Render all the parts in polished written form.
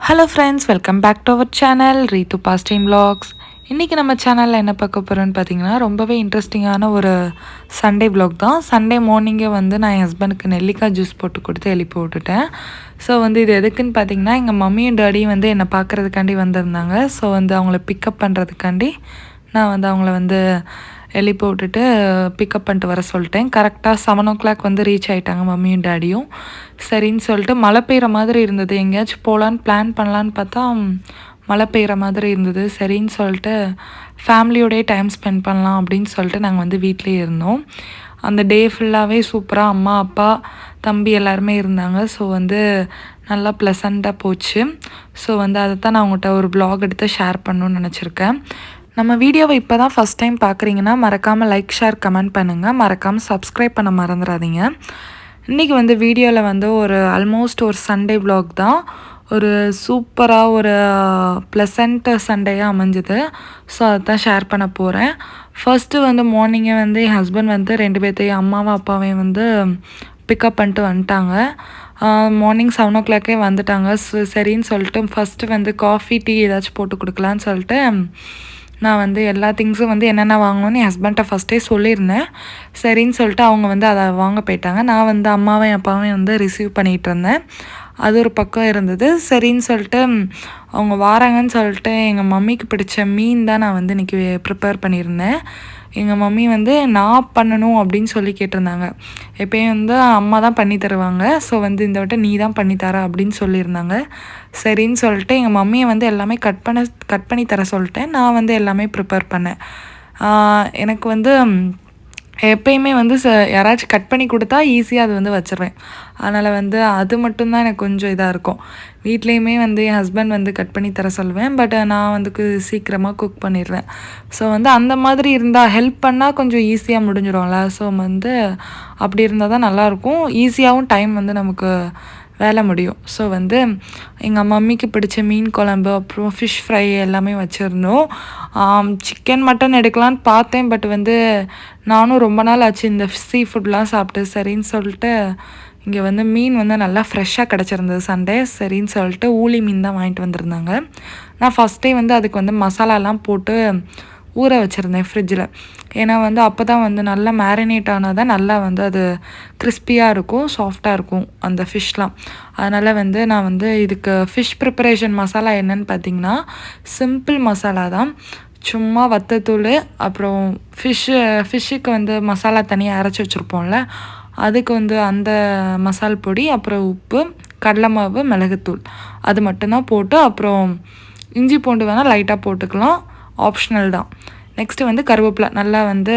Hello friends, welcome back to our channel Reethu pastime vlogs. இன்றைக்கி நம்ம சேனலில் என்ன பார்க்க போகிறோன்னு பார்த்தீங்கன்னா, ரொம்பவே இன்ட்ரெஸ்டிங்கான ஒரு சண்டே vlog தான். சண்டே மார்னிங்கே வந்து நான் என் ஹஸ்பண்டுக்கு நெல்லிக்காய் ஜூஸ் போட்டு கொடுத்து எழுப்பி விட்டுட்டேன். ஸோ வந்து இது எதுக்குன்னு பார்த்தீங்கன்னா, எங்கள் மம்மியும் டாடியும் வந்து என்னை பார்க்குறதுக்காண்டி வந்திருந்தாங்க. ஸோ வந்து அவங்கள பிக்கப் பண்ணுறதுக்காண்டி நான் வந்து அவங்கள வந்து எழுப்பி விட்டுட்டு பிக்கப் பண்ணிட்டு வர சொல்லிட்டேன். கரெக்டாக 7 o'clock வந்து ரீச் ஆகிட்டாங்க மம்மியும் டாடியும். சரின்னு சொல்லிட்டு மழை பெய்கிற மாதிரி இருந்தது. எங்கேயாச்சும் போகலான்னு பிளான் பண்ணலான்னு பார்த்தா மழை பெய்கிற மாதிரி இருந்தது. சரின்னு சொல்லிட்டு ஃபேமிலியோடய டைம் ஸ்பெண்ட் பண்ணலாம் அப்படின்னு சொல்லிட்டு நாங்கள் வந்து வீட்டிலே இருந்தோம். அந்த டே ஃபுல்லாகவே சூப்பராக அம்மா அப்பா தம்பி எல்லாருமே இருந்தாங்க. ஸோ வந்து நல்லா ப்ளசண்ட்டாக போச்சு. ஸோ வந்து அதை தான் நான் உங்கள்கிட்ட ஒரு vlog எடுத்து ஷேர் பண்ணணுன்னு நினச்சிருக்கேன். நம்ம வீடியோவை இப்போ தான் ஃபஸ்ட் டைம் பார்க்குறீங்கன்னா மறக்காமல் லைக் ஷேர் கமெண்ட் பண்ணுங்கள். மறக்காமல் சப்ஸ்கிரைப் பண்ண மறந்துடாதீங்க. இன்றைக்கி வந்து வீடியோவில் வந்து ஆல்மோஸ்ட் ஒரு சண்டே vlog தான். ஒரு சூப்பராக ஒரு ப்ளசண்ட் சண்டேயாக அமைஞ்சுது. ஸோ அதுதான் ஷேர் பண்ண போகிறேன். ஃபர்ஸ்ட்டு வந்து மார்னிங்கே வந்து என் ஹஸ்பண்ட் வந்து 2 பேர்த்தையும் அம்மாவும் அப்பாவையும் வந்து பிக்கப் பண்ணிட்டு வந்துட்டாங்க. மார்னிங் 7 o'clock வந்துட்டாங்க. சரின்னு சொல்லிட்டு ஃபஸ்ட்டு வந்து காஃபி டீ ஏதாச்சும் போட்டு கொடுக்கலான்னு சொல்லிட்டு நான் வந்து எல்லா திங்ஸும் வந்து என்னென்ன வாங்கணும்னு என் ஹஸ்பண்ட்டை ஃபஸ்ட்டே சொல்லியிருந்தேன். சரின்னு சொல்லிட்டு அவங்க வந்து அதை வாங்க போயிட்டாங்க. நான் வந்து அம்மாவையும் அப்பாவையும் வந்து ரிசீவ் பண்ணிகிட்டு இருந்தேன். அது ஒரு பக்கம் இருந்தது. சரின்னு சொல்லிட்டு அவங்க வாராங்கன்னு சொல்லிட்டு எங்கள் மம்மிக்கு பிடிச்ச மீன் தான் நான் வந்து இன்றைக்கி ப்ரிப்பேர் பண்ணியிருந்தேன். எங்கள் மம்மி வந்து நான் பண்ணணும் அப்படின்னு சொல்லி கேட்டிருந்தாங்க. எப்போயும் வந்து அம்மா தான் பண்ணி தருவாங்க. ஸோ வந்து இந்த வட்டம் நீ தான் பண்ணித்தர அப்படின்னு சொல்லியிருந்தாங்க. சரின்னு சொல்லிட்டு எங்கள் மம்மியை வந்து எல்லாமே கட் பண்ணி தர சொல்லிட்டேன். நான் வந்து எல்லாமே ப்ரிப்பேர் பண்ணேன். எனக்கு வந்து எப்பயுமே வந்து யாராச்சும் கட் பண்ணி கொடுத்தா ஈஸியாக அது வந்து வச்சிருவேன். அதனால் வந்து அது மட்டும்தான் எனக்கு கொஞ்சம் இதாக இருக்கும். வீட்லேயுமே வந்து என் ஹஸ்பண்ட் வந்து கட் பண்ணி தர சொல்லுவேன். பட் நான் வந்து சீக்கிரமாக குக் பண்ணிடுவேன். ஸோ வந்து அந்த மாதிரி இருந்தால் ஹெல்ப் பண்ணால் கொஞ்சம் ஈஸியாக முடிஞ்சிடும்ல. ஸோ வந்து அப்படி இருந்தால் தான் நல்லாயிருக்கும். ஈஸியாகவும் டைம் வந்து நமக்கு வேலை முடியும். ஸோ வந்து எங்கள் மம்மிக்கு பிடிச்ச மீன் குழம்பு அப்புறம் ஃபிஷ் ஃப்ரை எல்லாமே வச்சுருந்தோம். சிக்கன் மட்டன் எடுக்கலான்னு பார்த்தேன். பட் வந்து நானும் ரொம்ப நாள் ஆச்சு இந்த சீ ஃபுட்லாம் சாப்பிட்டு. சரின்னு சொல்லிட்டு இங்கே வந்து மீன் வந்து நல்லா ஃப்ரெஷ்ஷாக கிடச்சிருந்தது சண்டே. சரின்னு சொல்லிட்டு ஊளி மீன் தான் வாங்கிட்டு வந்திருந்தாங்க. நான் ஃபஸ்ட்டே வந்து அதுக்கு வந்து மசாலாலாம் போட்டு ஊற வச்சுருந்தேன் ஃப்ரிட்ஜில். ஏன்னா வந்து அப்போ தான் வந்து நல்லா மேரினேட் ஆனால் தான் நல்லா வந்து அது கிறிஸ்பியாக இருக்கும், சாஃப்டாக இருக்கும் அந்த ஃபிஷ்லாம். அதனால் வந்து நான் வந்து இதுக்கு ஃபிஷ் ப்ரிப்பரேஷன் மசாலா என்னன்னு பார்த்தீங்கன்னா சிம்பிள் மசாலா தான். சும்மா வத்தத்தூள் அப்புறம் ஃபிஷ்ஷுக்கு வந்து மசாலா தனியாக அரைச்சி வச்சுருப்போம்ல, அதுக்கு வந்து அந்த மசால் பொடி அப்புறம் உப்பு கடலை மாவு மிளகுத்தூள் அது மட்டும்தான் போட்டு அப்புறம் இஞ்சி பூண்டு வேணால் லைட்டாக போட்டுக்கலாம், ஆப்ஷனல் தான். நெக்ஸ்ட்டு வந்து கருவேப்பிலை நல்லா வந்து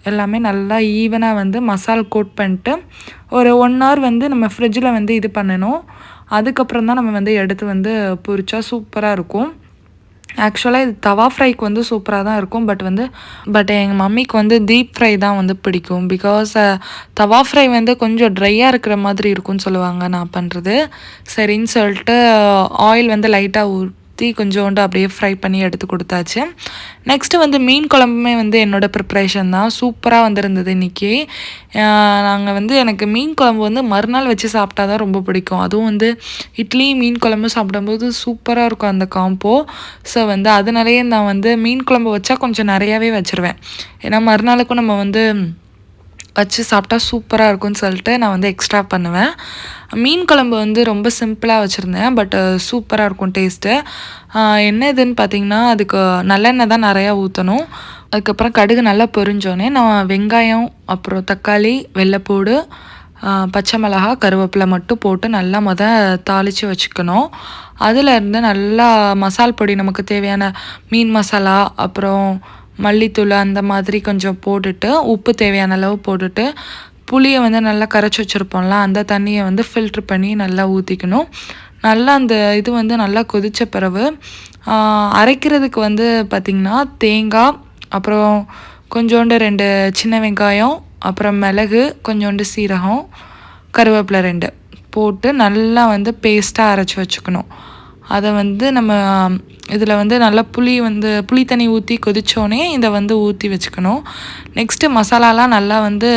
எல்லாமே நல்லா ஈவனாக வந்து மசால் கோட் பண்ணிட்டு ஒரு 1 hour வந்து நம்ம ஃப்ரிட்ஜில் வந்து இது பண்ணணும். அதுக்கப்புறம் தான் நம்ம வந்து எடுத்து வந்து பொரிச்சா சூப்பராக இருக்கும். ஆக்சுவலாக இது தவா ஃப்ரைக்கு வந்து சூப்பராக தான் இருக்கும். பட் எங்கள் மம்மிக்கு வந்து டீப் ஃப்ரை தான் வந்து பிடிக்கும். பிகாஸ் தவா ஃப்ரை வந்து கொஞ்சம் ட்ரையாக இருக்கிற மாதிரி இருக்கும்னு சொல்லுவாங்க நான் பண்ணுறது. சரின்னு சொல்லிட்டு ஆயில் வந்து லைட்டாக ஊற்றி கொஞ்சோண்டு அப்படியே ஃப்ரை பண்ணி எடுத்து கொடுத்தாச்சு. நெக்ஸ்ட்டு வந்து மீன் குழம்புமே வந்து என்னோடய ப்ரிப்ரேஷன் தான். சூப்பராக வந்திருந்தது இன்றைக்கி. நாங்கள் வந்து எனக்கு மீன் குழம்பு வந்து மறுநாள் வச்சு சாப்பிட்டா தான் ரொம்ப பிடிக்கும். அதுவும் வந்து இட்லி மீன் குழம்பு சாப்பிடும்போது சூப்பராக இருக்கும் அந்த காம்போ. ஸோ வந்து அதனாலேயே நான் வந்து மீன் குழம்பு வச்சா கொஞ்சம் நிறையாவே வச்சுருவேன். ஏன்னா மறுநாளுக்கும் நம்ம வந்து வச்சு சாப்பிட்டா சூப்பராக இருக்கும்னு சொல்லிட்டு நான் வந்து எக்ஸ்ட்ரா பண்ணுவேன். மீன் குழம்பு வந்து ரொம்ப சிம்பிளாக வச்சுருந்தேன். பட் சூப்பராக இருக்கும் டேஸ்ட்டு. என்ன இதுன்னு பார்த்திங்கன்னா அதுக்கு நல்லெண்ணெய் தான் நிறையா ஊற்றணும். அதுக்கப்புறம் கடுகு நல்லா பொரிஞ்சோடனே நான் வெங்காயம் அப்புறம் தக்காளி வெள்ளைப்பூடு பச்சை மிளகா கருவேப்பிலை மட்டும் போட்டு நல்லா தாளித்து வச்சுக்கணும். அதிலேருந்து நல்லா மசால் பொடி நமக்கு தேவையான மீன் மசாலா அப்புறம் மல்லித்தூள் அந்த மாதிரி கொஞ்சம் போட்டுட்டு உப்பு தேவையான அளவு போட்டுட்டு புளியை வந்து நல்லா கரைச்சி வச்சுருப்போம்ல அந்த தண்ணியை வந்து ஃபில்ட்ரு பண்ணி நல்லா ஊற்றிக்கணும். நல்லா அந்த இது வந்து நல்லா கொதித்த பிறகு அரைக்கிறதுக்கு வந்து பார்த்திங்கன்னா தேங்காய் அப்புறம் கொஞ்சோண்டு 2 சின்ன வெங்காயம் அப்புறம் மிளகு கொஞ்சோண்டு சீரகம் கருவேப்பிலை 2 போட்டு நல்லா வந்து பேஸ்ட்டாக அரைச்சி வச்சுக்கணும். அதை வந்து நம்ம இதில் வந்து நல்லா புளி தண்ணி ஊற்றி கொதித்தோடனே இதை வந்து ஊற்றி வச்சுக்கணும். நெக்ஸ்ட்டு மசாலாலாம் நல்லா வந்து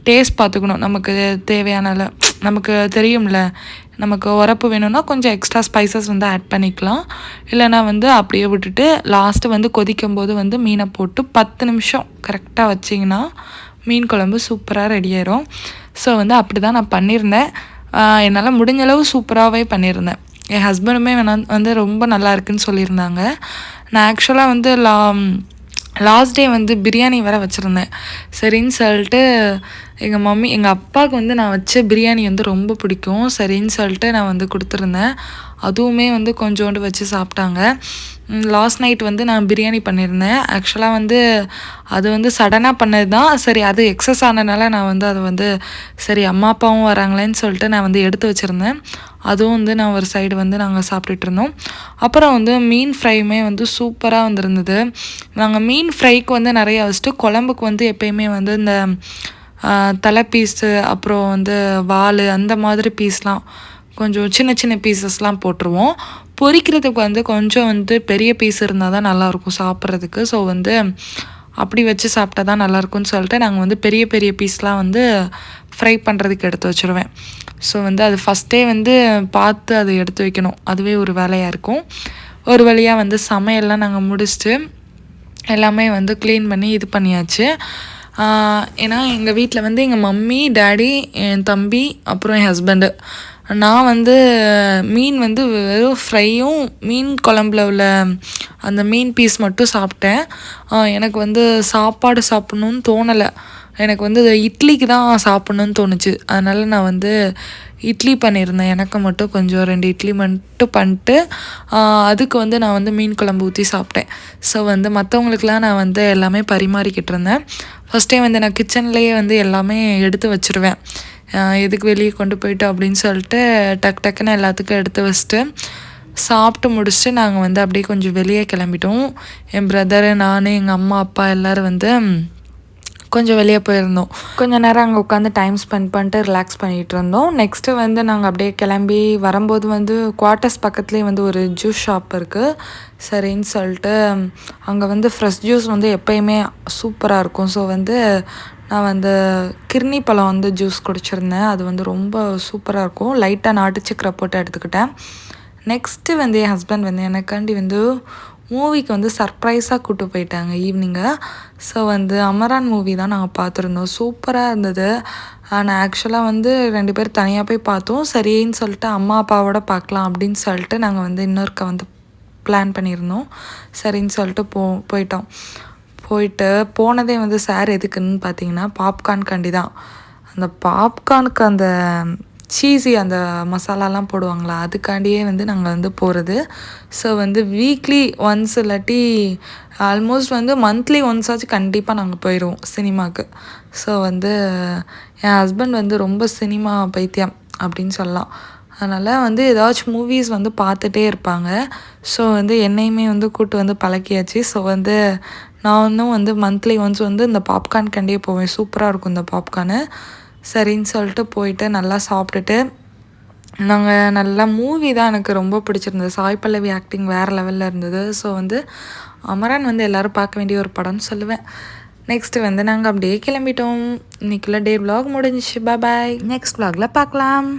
டேஸ்ட் பார்த்துக்கணும். நமக்கு தேவையான நமக்கு தெரியும்ல, நமக்கு உரப்பு வேணும்னா கொஞ்சம் எக்ஸ்ட்ரா ஸ்பைசஸ் வந்து ஆட் பண்ணிக்கலாம். இல்லைனா வந்து அப்படியே விட்டுட்டு லாஸ்ட்டு வந்து கொதிக்கும்போது வந்து மீனை போட்டு 10 நிமிஷம் கரெக்டாக வச்சிங்கன்னா மீன் குழம்பு சூப்பராக ரெடி ஆயிரும். ஸோ வந்து அப்படி தான் நான் பண்ணியிருந்தேன். என்னால் முடிஞ்ச அளவு சூப்பராகவே பண்ணியிருந்தேன். என் ஹஸ்பண்டுமே வந்து ரொம்ப நல்லா இருக்குன்னு சொல்லியிருந்தாங்க. நான் ஆக்சுவலாக வந்து லாஸ்ட் டே வந்து பிரியாணி வேறு வச்சுருந்தேன். சரின்னு சொல்லிட்டு எங்கள் அப்பாவுக்கு வந்து நான் வச்ச பிரியாணி வந்து ரொம்ப பிடிக்கும். சரின்னு சொல்லிட்டு நான் வந்து கொடுத்துருந்தேன். அதுவுமே வந்து கொஞ்சோண்டு வச்சு சாப்பிட்டாங்க. லாஸ்ட் நைட் வந்து நான் பிரியாணி பண்ணியிருந்தேன். ஆக்சுவலாக வந்து அது வந்து சடனாக பண்ணது தான். சரி, அது எக்ஸஸ் ஆனதுனால நான் வந்து அதை வந்து சரி அம்மா அப்பாவும் வராங்களேன்னு சொல்லிட்டு நான் வந்து எடுத்து வச்சுருந்தேன். அதுவும் வந்து நான் ஒரு சைடு வந்து நாங்கள் சாப்பிட்டுட்டு இருந்தோம். அப்புறம் வந்து மீன் ஃப்ரையுமே வந்து சூப்பராக வந்துருந்தது. நாங்கள் மீன் ஃப்ரைக்கு வந்து நிறையா வச்சுட்டு குழம்புக்கு வந்து எப்பயுமே வந்து இந்த தலை பீஸு அப்புறம் வந்து வால் அந்த மாதிரி பீஸ்லாம் கொஞ்சம் சின்ன சின்ன பீசஸ்லாம் போட்டுருவோம். பொரிக்கிறதுக்கு வந்து கொஞ்சம் வந்து பெரிய பீஸ் இருந்தால் தான் நல்லாயிருக்கும் சாப்பிட்றதுக்கு. ஸோ வந்து அப்படி வச்சு சாப்பிட்டா தான் நல்லாயிருக்கும்னு சொல்லிட்டு நாங்கள் வந்து பெரிய பெரிய பீஸ்லாம் வந்து ஃப்ரை பண்ணுறதுக்கு எடுத்து வச்சுருவேன். ஸோ வந்து அது ஃபஸ்ட்டே வந்து பார்த்து அதை எடுத்து வைக்கணும். அதுவே ஒரு வேலையாக இருக்கும். ஒரு வழியாக வந்து சமையல்லாம் நாங்கள் முடிச்சுட்டு எல்லாமே வந்து க்ளீன் பண்ணி இது பண்ணியாச்சு. ஏன்னா எங்கள் வீட்டில் வந்து எங்கள் மம்மி, டேடி, என் தம்பி, அப்புறம் என் ஹஸ்பண்டு. நான் வந்து மீன் வந்து வெறும் ஃப்ரையும் மீன் குழம்புல உள்ள அந்த மீன் பீஸ் மட்டும் சாப்பிட்டேன். எனக்கு வந்து சாப்பாடு சாப்பிட்ணுன்னு தோணலை. எனக்கு வந்து இட்லிக்கு தான் சாப்பிட்ணுன்னு தோணுச்சு. அதனால் நான் வந்து இட்லி பண்ணியிருந்தேன். எனக்கு மட்டும் கொஞ்சம் 2 இட்லி மட்டும் பண்ணிட்டு அதுக்கு வந்து நான் வந்து மீன் குழம்பு ஊற்றி சாப்பிட்டேன். ஸோ வந்து மற்றவங்களுக்குலாம் நான் வந்து எல்லாமே பரிமாறிக்கிட்டு இருந்தேன். ஃபஸ்ட்டே வந்து நான் கிச்சன்லேயே வந்து எல்லாமே எடுத்து வச்சுருவேன். எதுக்கு வெளியே கொண்டு போயிட்டு அப்படின்னு சொல்லிட்டு டக்குன்னு எல்லாத்துக்கும் எடுத்து வச்சுட்டு சாப்பிட்டு முடிச்சுட்டு நாங்கள் வந்து அப்படியே கொஞ்சம் வெளியே கிளம்பிட்டோம். என் பிரதரு, நான், எங்கள் அம்மா அப்பா எல்லோரும் வந்து கொஞ்சம் வெளியே போயிருந்தோம். கொஞ்சம் நேரம் அங்கே உட்காந்து டைம் ஸ்பெண்ட் பண்ணிட்டு ரிலாக்ஸ் பண்ணிகிட்டு இருந்தோம். நெக்ஸ்ட்டு வந்து நாங்கள் அப்படியே கிளம்பி வரும்போது வந்து குவார்ட்டர்ஸ் பக்கத்துலேயே வந்து ஒரு ஜூஸ் ஷாப் இருக்குது. சரின்னு சொல்லிட்டு அங்கே வந்து ஃப்ரெஷ் ஜூஸ் வந்து எப்போயுமே சூப்பராக இருக்கும். ஸோ வந்து நான் வந்து கிர்னி பழம் வந்து ஜூஸ் குடிச்சிருந்தேன். அது வந்து ரொம்ப சூப்பராக இருக்கும். லைட்டாக நாட்டு சக்கரை போட்டு எடுத்துக்கிட்டேன். நெக்ஸ்ட்டு வந்து என் ஹஸ்பண்ட் வந்து எனக்காண்டி வந்து மூவிக்கு வந்து சர்ப்ரைஸாக கூப்பிட்டு போயிட்டாங்க ஈவினிங்கு. ஸோ வந்து அமரான் மூவி தான் நாங்கள் பார்த்துருந்தோம். சூப்பராக இருந்தது. நான் ஆக்சுவலாக வந்து 2 பேர் தனியாக போய் பார்த்தோம். சரின்னு சொல்லிட்டு அம்மா அப்பாவோட பார்க்கலாம் அப்படின்னு சொல்லிட்டு நாங்கள் வந்து இன்னொருக்க வந்து பிளான் பண்ணியிருந்தோம். சரின்னு சொல்லிட்டு போயிட்டோம். போயிட்டு போனதே வந்து சார் எதுக்குன்னு பார்த்தீங்கன்னா பாப்கார்ன்காண்டி தான். அந்த பாப்கார்னுக்கு அந்த சீஸி அந்த மசாலாலாம் போடுவாங்களா, அதுக்காண்டியே வந்து நாங்கள் வந்து போகிறது. ஸோ வந்து வீக்லி ஒன்ஸ் இல்லாட்டி ஆல்மோஸ்ட் வந்து மந்த்லி ஒன்ஸ் ஆச்சு கண்டிப்பாக நாங்கள் போயிடுவோம் சினிமாவுக்கு. ஸோ வந்து என் ஹஸ்பண்ட் வந்து ரொம்ப சினிமா பைத்தியம் அப்படின்னு சொல்லலாம். அதனால் வந்து ஏதாச்சும் மூவிஸ் வந்து பார்த்துட்டே இருப்பாங்க. ஸோ வந்து என்னையுமே வந்து கூப்பிட்டு வந்து பழக்கியாச்சு. ஸோ வந்து நானும் வந்து மந்த்லி ஒன்ஸ் வந்து இந்த பாப்கார்ன் கண்டியே போவேன். சூப்பராக இருக்கும் இந்த பாப்கார்னு. சரின்னு சொல்லிட்டு போயிட்டு நல்லா சாப்பிட்டுட்டு நாங்கள் நல்லா மூவி தான் எனக்கு ரொம்ப பிடிச்சிருந்தது. சாய் பல்லவி ஆக்டிங் வேறு லெவலில் இருந்தது. ஸோ வந்து அமரான் வந்து எல்லோரும் பார்க்க வேண்டிய ஒரு படம்னு சொல்லுவேன். நெக்ஸ்ட்டு வந்து நாங்கள் அப்படியே கிளம்பிட்டோம். இன்றைக்குள்ள டே விலாக் முடிஞ்சிச்சு. பாய். நெக்ஸ்ட் விலாகில் பார்க்கலாம்.